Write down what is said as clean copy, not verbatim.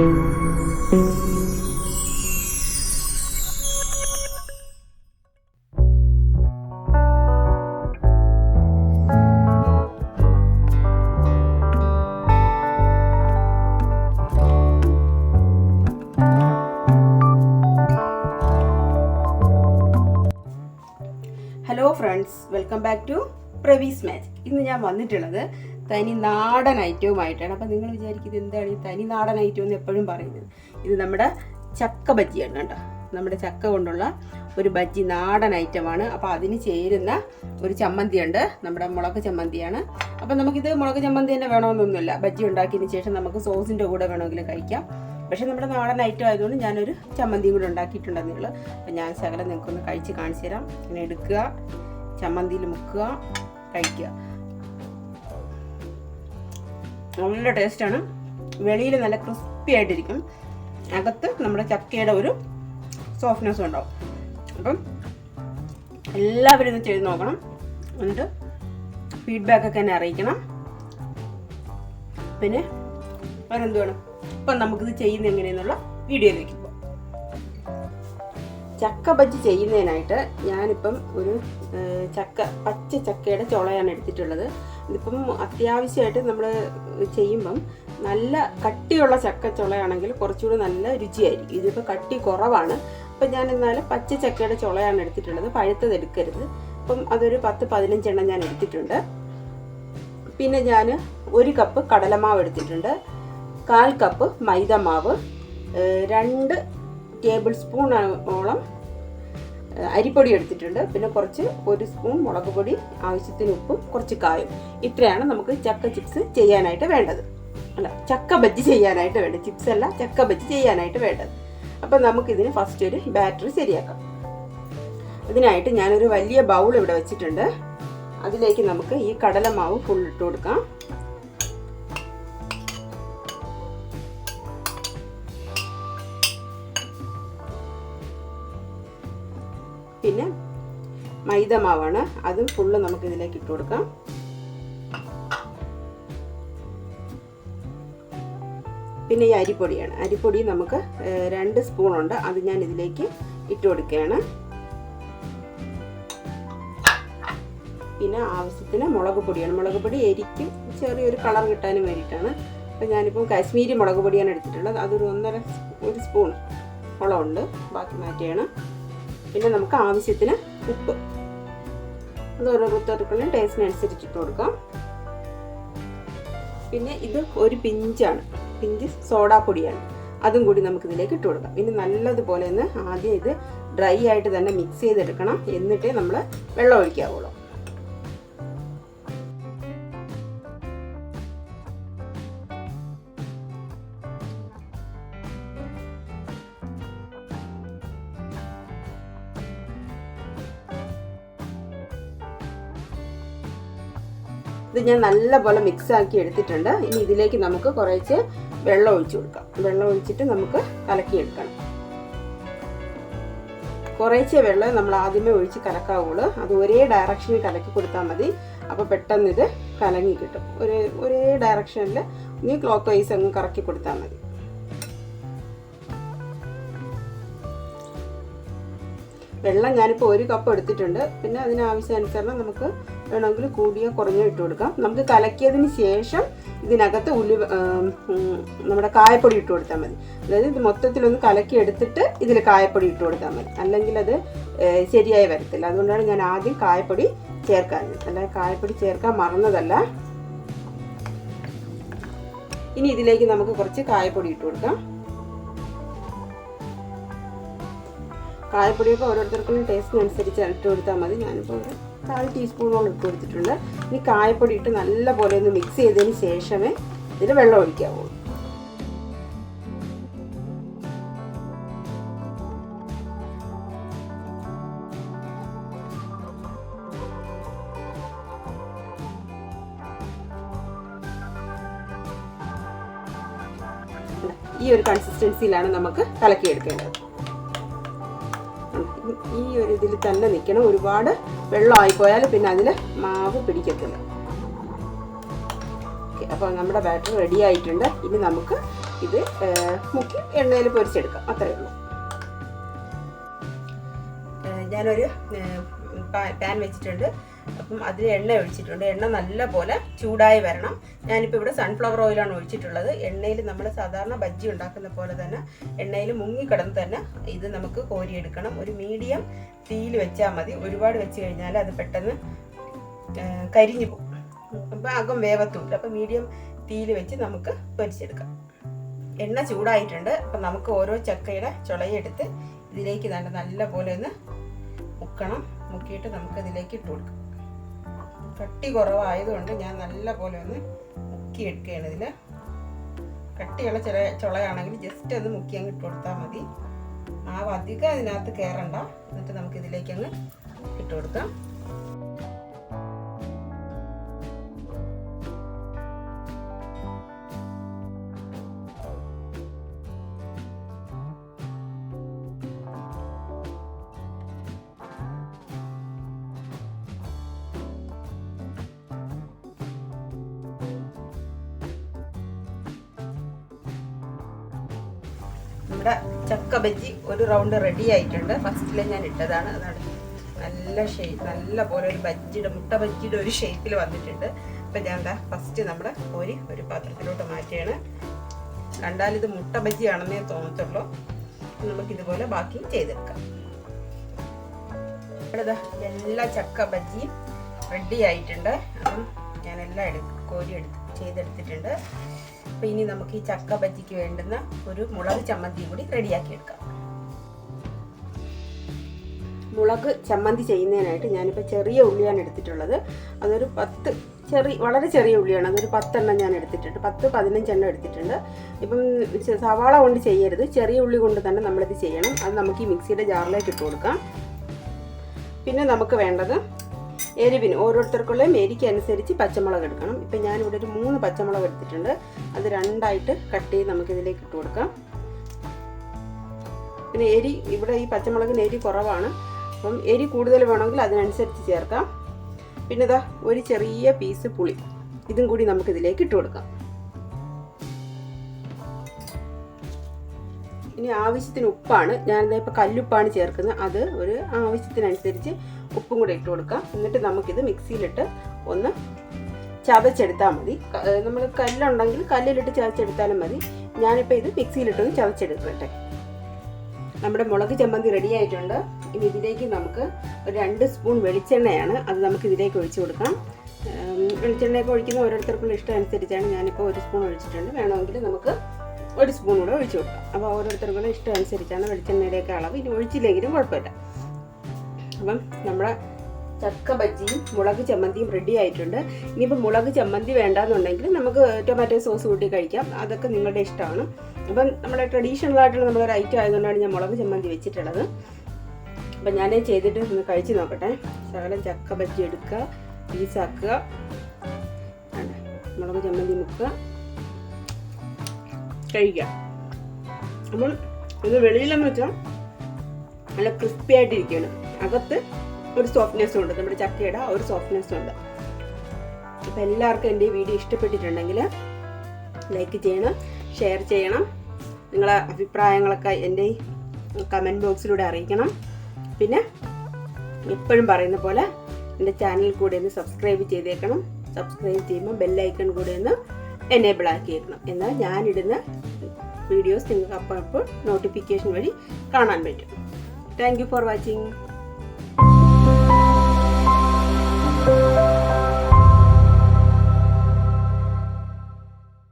Hello friends, welcome back to Pravees magic. ഇന്ന് ഞാൻ വന്നിട്ടുള്ളത് തനി നാടൻ ഐറ്റവുമായിട്ടാണ്. അപ്പം നിങ്ങൾ വിചാരിക്കുന്നത് എന്താണ് ഈ തനി നാടൻ ഐറ്റം എന്ന് എപ്പോഴും പറയുന്നത്? ഇത് നമ്മുടെ ചക്ക ബജ്ജിയാണ് കേട്ടോ. നമ്മുടെ ചക്ക കൊണ്ടുള്ള ഒരു ബജ്ജി നാടൻ ഐറ്റമാണ്. അപ്പോൾ അതിന് ചേരുന്ന ഒരു ചമ്മന്തിയുണ്ട്, നമ്മുടെ മുളക് ചമ്മന്തിയാണ്. അപ്പം നമുക്കിത് മുളക് ചമ്മന്തി തന്നെ വേണമെന്നൊന്നുമില്ല. ബജ്ജി ഉണ്ടാക്കിയതിന് ശേഷം നമുക്ക് സോസിൻ്റെ കൂടെ വേണമെങ്കിലും കഴിക്കാം. പക്ഷേ നമ്മുടെ നാടൻ ഐറ്റം ആയതുകൊണ്ട് ഞാനൊരു ചമ്മന്തിയും കൂടെ ഉണ്ടാക്കിയിട്ടുണ്ടെന്നേ ഉള്ളൂ. അപ്പം ഞാൻ ശകലം നിങ്ങൾക്കൊന്ന് കഴിച്ച് കാണിച്ചു തരാം. ഇങ്ങനെ എടുക്കുക, ചമ്മന്തിയിൽ മുക്കുക, കഴിക്കുക. നല്ല ടേസ്റ്റാണ്. വെളിയിൽ നല്ല ക്രിസ്പി ആയിട്ടിരിക്കും, അകത്ത് നമ്മുടെ ചക്കയുടെ ഒരു സോഫ്റ്റ്നെസ് ഉണ്ടാവും. അപ്പം എല്ലാവരും ഇത് ചെയ്ത് നോക്കണം. എന്നിട്ട് ഫീഡ്ബാക്കൊക്കെ എന്നെ അറിയിക്കണം. പിന്നെ വേറെന്ത് വേണം? അപ്പം നമുക്കിത് ചെയ്യുന്നത് എങ്ങനെയെന്നുള്ള വീഡിയോയിലേക്ക് പോകാം. ചക്ക ബജ്ജി ചെയ്യുന്നതിനായിട്ട് ഞാനിപ്പം ഒരു പച്ച ചക്കയുടെ ചുളയാണ് എടുത്തിട്ടുള്ളത്. ഇതിപ്പം അത്യാവശ്യമായിട്ട് നമ്മൾ ചെയ്യുമ്പം നല്ല കട്ടിയുള്ള ചക്ക ചുളയാണെങ്കിൽ കുറച്ചുകൂടി നല്ല രുചിയായിരിക്കും. ഇതിപ്പോൾ കട്ടി കുറവാണ്. അപ്പം ഞാൻ എന്നാലും പച്ച ചക്കയുടെ ചുളയാണ് എടുത്തിട്ടുള്ളത്. പഴുത്തത് എടുക്കരുത്. അപ്പം അതൊരു 10-15 എണ്ണം ഞാൻ എടുത്തിട്ടുണ്ട്. പിന്നെ ഞാൻ 1 കപ്പ് കടലമാവ് എടുത്തിട്ടുണ്ട്, 1/4 കപ്പ് മൈദ മാവ്, 2 ടേബിൾ സ്പൂണോളം അരിപ്പൊടി എടുത്തിട്ടുണ്ട്. പിന്നെ 1 സ്പൂൺ മുളക് പൊടി, ആവശ്യത്തിന് ഉപ്പും കുറച്ച് കായും. ഇത്രയാണ് നമുക്ക് ചക്ക ചിപ്സ് ചെയ്യാനായിട്ട് വേണ്ടത്. അല്ല, ചക്ക ബജ്ജി ചെയ്യാനായിട്ട് വേണ്ടത്. ചിപ്സ് അല്ല, ചക്ക ബജ്ജി ചെയ്യാനായിട്ട് വേണ്ടത്. അപ്പം നമുക്കിതിന് ഫസ്റ്റ് ഒരു ബാറ്റർ ശരിയാക്കാം. അതിനായിട്ട് ഞാനൊരു വലിയ ബൗൾ ഇവിടെ വെച്ചിട്ടുണ്ട്. അതിലേക്ക് നമുക്ക് ഈ കടലമാവ് ഫുൾ ഇട്ട് കൊടുക്കാം. പിന്നെ മൈദ മാവാണ്, അതും ഫുള്ള് നമുക്ക് ഇതിലേക്ക് ഇട്ട് കൊടുക്കാം. പിന്നെ ഈ അരിപ്പൊടിയാണ്. അരിപ്പൊടി നമുക്ക് 2 സ്പൂണുണ്ട്, അത് ഞാൻ ഇതിലേക്ക് ഇട്ട് കൊടുക്കുകയാണ്. പിന്നെ ആവശ്യത്തിന് മുളക് പൊടിയാണ്. മുളക് പൊടി എരിക്കും, ചെറിയൊരു കളർ കിട്ടാനും വേണ്ടിയിട്ടാണ്. അപ്പം ഞാനിപ്പം കാശ്മീരി മുളക് പൊടിയാണ് എടുത്തിട്ടുള്ളത്. അതൊരു 1 സ്പൂൺ മുളകുണ്ട്, ബാക്കി മാറ്റിയാണ്. പിന്നെ നമുക്ക് ആവശ്യത്തിന് ഉപ്പ്, അത് ഓരോരുത്തർക്കുള്ള ടേസ്റ്റിനനുസരിച്ച് ഇട്ട് കൊടുക്കാം. പിന്നെ ഇത് ഒരു പിഞ്ച് സോഡാപ്പൊടിയാണ്, അതും കൂടി നമുക്കിതിലേക്ക് ഇട്ട് കൊടുക്കാം. പിന്നെ നല്ലതുപോലെ ഒന്ന് ആദ്യം ഇത് ഡ്രൈ ആയിട്ട് തന്നെ മിക്സ് ചെയ്തെടുക്കണം, എന്നിട്ടേ നമ്മൾ വെള്ളം ഒഴിക്കാവുള്ളൂ. ഇത് ഞാൻ നല്ലപോലെ മിക്സ് ആക്കി എടുത്തിട്ടുണ്ട്. ഇനി ഇതിലേക്ക് നമുക്ക് കുറച്ച് വെള്ളം ഒഴിച്ചു കൊടുക്കാം. വെള്ളം ഒഴിച്ചിട്ട് നമുക്ക് കലക്കിയെടുക്കണം. കുറേശ്ശെ വെള്ളം നമ്മൾ ആദ്യമേ ഒഴിച്ച് കലക്കാവുള്ളൂ. അത് ഒരേ ഡയറക്ഷനിൽ കലക്കി കൊടുത്താൽ മതി. അപ്പോൾ പെട്ടെന്ന് ഇത് കലങ്ങി കിട്ടും. ഒരേ ഡയറക്ഷനിൽ ഇനി ക്ലോക്ക് വൈസ് അങ്ങ് കറക്കി കൊടുത്താൽ മതി. വെള്ളം ഞാനിപ്പോൾ 1 കപ്പ് എടുത്തിട്ടുണ്ട്. പിന്നെ അതിനാവശ്യാനുസരണം നമുക്ക് വേണമെങ്കിൽ കൂടിയോ കുറഞ്ഞോ ഇട്ട് കൊടുക്കാം. നമുക്ക് കലക്കിയതിന് ശേഷം ഇതിനകത്ത് നമ്മുടെ കായപ്പൊടി ഇട്ട് കൊടുത്താൽ മതി. അതായത് ഇത് മൊത്തത്തിലൊന്ന് കലക്കി എടുത്തിട്ട് ഇതിൽ കായപ്പൊടി ഇട്ട് കൊടുത്താൽ മതി, അല്ലെങ്കിൽ അത് ശരിയായി വരത്തില്ല. അതുകൊണ്ടാണ് ഞാൻ ആദ്യം കായപ്പൊടി ചേർക്കാഞ്ഞത്. അല്ലാതെ കായപ്പൊടി ചേർക്കാൻ മറന്നതല്ല. ഇനി ഇതിലേക്ക് നമുക്ക് കുറച്ച് കായപ്പൊടി ഇട്ട് കൊടുക്കാം. കായപ്പൊടിയൊക്കെ ഓരോരുത്തർക്കും ടേസ്റ്റിനനുസരിച്ച് ഇട്ട് കൊടുത്താൽ മതി. ഞാനിപ്പോൾ ഒരു 1/4 ടീസ്പൂണോളം ഇട്ട് കൊടുത്തിട്ടുണ്ട്. ഇനി കായപ്പൊടി ഇട്ട് നല്ലപോലെ ഒന്ന് മിക്സ് ചെയ്തതിന് ശേഷമേ ഇതിൽ വെള്ളം ഒഴിക്കാവുള്ളൂ. ഈ ഒരു കൺസിസ്റ്റൻസിയിലാണ് നമുക്ക് കലക്കിയെടുക്കേണ്ടത്. ഈ ഒരു ഇതിൽ തന്നെ നിൽക്കണം. ഒരുപാട് വെള്ളമായിപ്പോയാൽ പിന്നെ അതിൽ മാവ് പിടിക്കത്തില്ല. ഓക്കെ, അപ്പോൾ നമ്മുടെ ബാറ്റർ റെഡി ആയിട്ടുണ്ട്. ഇനി നമുക്ക് ഇത് മുക്കി എണ്ണയിൽ പൊരിച്ചെടുക്കാം. അത്രയേ ഉള്ളൂ. ഞാനൊരു പാൻ വെച്ചിട്ടുണ്ട്. അപ്പം അതിൽ എണ്ണ ഒഴിച്ചിട്ടുണ്ട്. എണ്ണ നല്ല പോലെ ചൂടായി വരണം. ഞാനിപ്പോൾ ഇവിടെ സൺഫ്ലവർ ഓയിലാണ് ഒഴിച്ചിട്ടുള്ളത്. എണ്ണയിൽ നമ്മൾ സാധാരണ ബജ്ജി ഉണ്ടാക്കുന്ന പോലെ തന്നെ എണ്ണയിൽ മുങ്ങിക്കിടന്ന് തന്നെ ഇത് നമുക്ക് കോരിയെടുക്കണം. ഒരു മീഡിയം തീയിൽ വെച്ചാൽ മതി. ഒരുപാട് വെച്ച് കഴിഞ്ഞാൽ അത് പെട്ടെന്ന് കരിഞ്ഞു പോകും. അപ്പം അകം വേവത്തുമില്ല. അപ്പം മീഡിയം തീയിൽ വെച്ച് നമുക്ക് പൊരിച്ചെടുക്കാം. എണ്ണ ചൂടായിട്ടുണ്ട്. അപ്പം നമുക്ക് ഓരോ ചക്കയുടെ ചുളയെടുത്ത് ഇതിലേക്ക് നല്ല പോലെ ഒന്ന് മുക്കണം. മുക്കിയിട്ട് നമുക്കതിലേക്ക് ഇട്ട് കൊടുക്കാം. കട്ടി കുറവായതുകൊണ്ട് ഞാൻ നല്ല പോലെ ഒന്ന് മുക്കിയെടുക്കുകയാണ്. ഇതിൽ കട്ടിയുള്ള ചുളയാണെങ്കിൽ ജസ്റ്റ് ഒന്ന് മുക്കി അങ്ങ് ഇട്ട് കൊടുത്താൽ മതി. മാവ് അധികം അതിനകത്ത് കയറണ്ട. എന്നിട്ട് നമുക്കിതിലേക്ക് അങ്ങ് ഇട്ട് കൊടുക്കാം. നമ്മുടെ ചക്ക ബജ്ജി ഒരു റൗണ്ട് റെഡി ആയിട്ടുണ്ട്. ഫസ്റ്റിൽ ഞാൻ ഇട്ടതാണ്. അതാണ് നല്ല ഷേപ്പ്, നല്ല പോലെ ഒരു ബജ്ജിയുടെ മുട്ട ബജ്ജിയുടെ ഒരു ഷേപ്പിൽ വന്നിട്ടുണ്ട്. അപ്പം ഞാൻ ഫസ്റ്റ് നമ്മുടെ ഒരു പാത്രത്തിലോട്ട് മാറ്റുകയാണ്. കണ്ടാൽ ഇത് മുട്ട ബജ്ജിയാണെന്നേ തോന്നത്തുള്ളൂ. നമുക്കിതുപോലെ ബാക്കി ചെയ്തെടുക്കാം. ഇവിടെ എല്ലാ ചക്ക ബജ്ജിയും റെഡി ആയിട്ടുണ്ട്. അപ്പം ഞാനെല്ലാം ചെയ്തെടുത്തിട്ടുണ്ട്. അപ്പോൾ ഇനി നമുക്ക് ഈ ചക്ക ബജ്ജിക്ക് വേണ്ടുന്ന ഒരു മുളക് ചമ്മന്തി കൂടി റെഡിയാക്കി എടുക്കാം. മുളക് ചമ്മന്തി ചെയ്യുന്നതിനായിട്ട് ഞാനിപ്പോൾ ചെറിയ ഉള്ളിയാണ് എടുത്തിട്ടുള്ളത്. അതൊരു 10 വളരെ ചെറിയ ഉള്ളിയാണ്. അതൊരു 10 എണ്ണം ഞാൻ എടുത്തിട്ടുണ്ട്. 10-15 എണ്ണം എടുത്തിട്ടുണ്ട്. ഇപ്പം സവാള കൊണ്ട് ചെയ്യരുത്, ചെറിയ ഉള്ളി കൊണ്ട് തന്നെ നമ്മളിത് ചെയ്യണം. അത് നമുക്ക് ഈ മിക്സിയുടെ ജാറിലേക്ക് ഇട്ട് കൊടുക്കാം. പിന്നെ നമുക്ക് വേണ്ടത് എരിവിന് ഓരോരുത്തർക്കുള്ളതും എരിക്ക് അനുസരിച്ച് പച്ചമുളക് എടുക്കണം. ഇപ്പം ഞാനിവിടെ ഒരു 3 പച്ചമുളക് എടുത്തിട്ടുണ്ട്. അത് 2ആയിട്ട് കട്ട് ചെയ്ത് നമുക്കിതിലേക്ക് ഇട്ട് കൊടുക്കാം. പിന്നെ ഇവിടെ ഈ പച്ചമുളകിന് എരി കുറവാണ്. അപ്പം എരി കൂടുതൽ വേണമെങ്കിൽ അതിനനുസരിച്ച് ചേർക്കാം. പിന്നെ ഒരു ചെറിയ പീസ് പുളി, ഇതും കൂടി നമുക്കിതിലേക്ക് ഇട്ട് കൊടുക്കാം. ഇനി ആവശ്യത്തിന് ഉപ്പാണ്. ഞാനിപ്പോൾ കല്ലുപ്പാണ് ചേർക്കുന്നത്. അത് ഒരു ആവശ്യത്തിനനുസരിച്ച് ഉപ്പും കൂടെ ഇട്ട് കൊടുക്കാം. എന്നിട്ട് നമുക്കിത് മിക്സിയിലിട്ട് ഒന്ന് ചതച്ചെടുത്താൽ മതി. നമ്മൾ കല്ലുണ്ടെങ്കിൽ കല്ലിലിട്ട് ചതച്ചെടുത്താലും മതി. ഞാനിപ്പോൾ ഇത് മിക്സിയിലിട്ടൊന്ന് ചതച്ചെടുക്കട്ടെ. നമ്മുടെ മുളക് ചമ്മന്തി റെഡി ആയിട്ടുണ്ട്. ഇനി ഇതിലേക്ക് നമുക്ക് ഒരു 2 സ്പൂൺ വെളിച്ചെണ്ണയാണ്. അത് നമുക്ക് ഇതിലേക്ക് ഒഴിച്ചു കൊടുക്കാം. വെളിച്ചെണ്ണയൊക്കെ ഒഴിക്കുന്ന ഓരോരുത്തർക്കുള്ള ഇഷ്ടം അനുസരിച്ചാണ്. ഞാനിപ്പോൾ 1 സ്പൂൺ ഒഴിച്ചിട്ടുണ്ട്. വേണമെങ്കിൽ നമുക്ക് 1 സ്പൂൺ കൂടെ ഒഴിച്ചു കൊടുക്കാം. അപ്പോൾ ഓരോരുത്തർക്കുള്ള ഇഷ്ടം അനുസരിച്ചാണ് വെളിച്ചെണ്ണയുടെയൊക്കെ അളവ്. ഇനി ഒഴിച്ചില്ലെങ്കിലും കുഴപ്പമില്ല. അപ്പം നമ്മുടെ ചക്ക ബജ്ജിയും മുളക് ചമ്മന്തിയും റെഡി ആയിട്ടുണ്ട്. ഇനിയിപ്പോൾ മുളക് ചമ്മന്തി വേണ്ടാന്നുണ്ടെങ്കിൽ നമുക്ക് ടൊമാറ്റോ സോസ് കൂട്ടി കഴിക്കാം. അതൊക്കെ നിങ്ങളുടെ ഇഷ്ടമാണ്. അപ്പം നമ്മുടെ ട്രഡീഷണൽ ആയിട്ടുള്ള നമ്മളൊരു ഐറ്റം ആയതുകൊണ്ടാണ് ഞാൻ മുളക് ചമ്മന്തി വെച്ചിട്ടുള്ളത്. അപ്പം ഞാൻ ചെയ്തിട്ട് ഒന്ന് കഴിച്ച് നോക്കട്ടെ. ശകലം ചക്ക ബജ്ജി എടുക്കുക, പീസാക്കുക, മുളക് ചമ്മന്തി മുക്കുക, കഴിക്കാം. അപ്പം ഇത് വെളിയിലെന്ന് വെച്ചാൽ നല്ല ക്രിസ്പി ആയിട്ടിരിക്കുകയാണ്. അകത്ത് ഒരു സോഫ്റ്റ്നെസ്സും ഉണ്ട്. നമ്മുടെ ചക്കയുടെ ഒരു സോഫ്റ്റ്നെസ്സും ഉണ്ട്. അപ്പം എല്ലാവർക്കും എൻ്റെ ഈ വീഡിയോ ഇഷ്ടപ്പെട്ടിട്ടുണ്ടെങ്കിൽ ലൈക്ക് ചെയ്യണം, ഷെയർ ചെയ്യണം. നിങ്ങളെ അഭിപ്രായങ്ങളൊക്കെ എൻ്റെ ഈ കമൻറ്റ് ബോക്സിലൂടെ അറിയിക്കണം. പിന്നെ എപ്പോഴും പറയുന്ന പോലെ എൻ്റെ ചാനൽ കൂടെ ഒന്ന് സബ്സ്ക്രൈബ് ചെയ്തേക്കണം. സബ്സ്ക്രൈബ് ചെയ്യുമ്പോൾ ബെല്ലൈക്കൺ കൂടെ ഒന്ന് എനേബിൾ ആക്കിയേക്കണം. എന്നാൽ ഞാനിടുന്ന വീഡിയോസ് നിങ്ങൾക്ക് അപ്പോൾ നോട്ടിഫിക്കേഷൻ വഴി കാണാൻ പറ്റും. Thank you for watching.